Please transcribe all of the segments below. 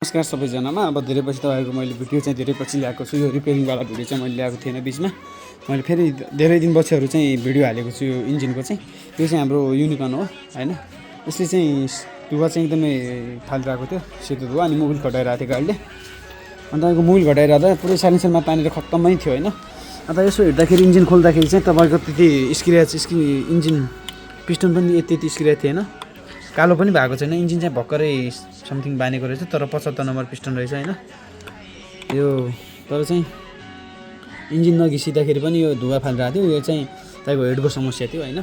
नमस्कार सबैजनामा। अब धेरै पछि तपाईँहरूको मैले भिडियो चाहिँ धेरै पछि ल्याएको छु। यो रिपेयरिङवाला भिडियो चाहिँ मैले ल्याएको थिएन बिचमा। मैले फेरि धेरै दिन पछिहरू चाहिँ भिडियो हालेको छु यो इन्जिनको चाहिँ। यो चाहिँ हाम्रो युनिकर्न हो हैन। यसले चाहिँ धुवा चाहिँ एकदमै फालिरहेको थियो, सेतो धुवा। अनि मोबिल घटाइरहेको थियो गाडीले। अन्त तपाईँको मोबिल घटाइरहँदा पुरै साइलेन्सरमा तानेर खत्तमै थियो हैन। अन्त यसो हेर्दाखेरि इन्जिन खोल्दाखेरि चाहिँ तपाईँको त्यति इन्जिन पिस्टन पनि त्यति स्क्र्याच थिएन, कालो पनि भएको छैन। इन्जिन चाहिँ भर्खरै समथिङ बानेको रहेछ, तर 75 नम्बर पिस्टन रहेछ हैन यो। तर चाहिँ इन्जिन नघिसिँदाखेरि पनि यो धुवा फालिरहेको थियो। यो चाहिँ तपाईँको हेडको समस्या थियो हैन।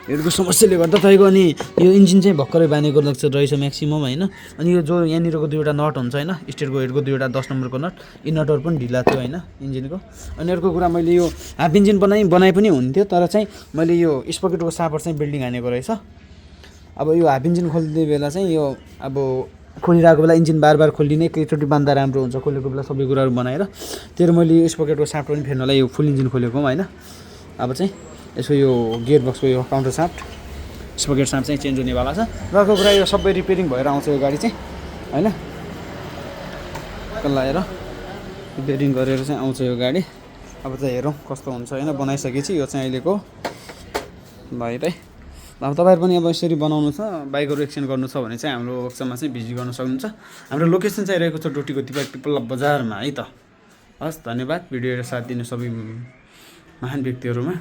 हेडको समस्याले गर्दा तपाईँको अनि यो इन्जिन चाहिँ भर्खरै बानेको रहेछ म्याक्सिमम हैन। अनि यो जो यहाँनिरको दुईवटा नट हुन्छ हैन, स्टेयरको हेडको दुईवटा 10 नम्बरको नट, यी नटहरू पनि ढिला थियो हैन इन्जिनको। अनि अर्को कुरा, मैले यो हाफ इन्जिन बनाए पनि हुन्थ्यो, तर चाहिँ मैले यो स्पकेटको सापर चाहिँ बिल्डिङ हानेको रहेछ। अब यो हाफ इन्जिन खोल्ने बेला चाहिँ यो अब खोलिरहेको बेला इन्जिन बार खोलिने, एकैचोटि बान्दा राम्रो हुन्छ खोलेको बेला सबै कुराहरू बनाएर। त्यही मैले यो स्पकेटको साफ्ट पनि फेर्नलाई यो फुल इन्जिन खोलेको हैन। अब चाहिँ यसो यो गियर बक्सको यो काउन्टर साफ्ट, स्पकेट साफ्ट चाहिँ चेन्ज हुनेवाला छ। र अर्को कुरा, यो सबै रिपेयरिङ भएर आउँछ यो गाडी चाहिँ हैन। कल्लाएर रिपेयरिङ गरेर चाहिँ आउँछ यो गाडी। अब चाहिँ हेरौँ कस्तो हुन्छ हैन। बनाइसकेपछि यो चाहिँ अहिलेको भाइलाई अब तपाईँहरू पनि अब यसरी बनाउनु छ, बाइकहरू एक्सचेन्ज गर्नु छ भने चाहिँ हाम्रो वर्कसपमा चाहिँ भिजिट गर्न सक्नुहुन्छ। हाम्रो लोकेसन चाहिँ रहेको छ डोटीको दिपक पिपल बजारमा है त। हस्, धन्यवाद भिडियो साथ दिनु सबै महान व्यक्तिहरूमा।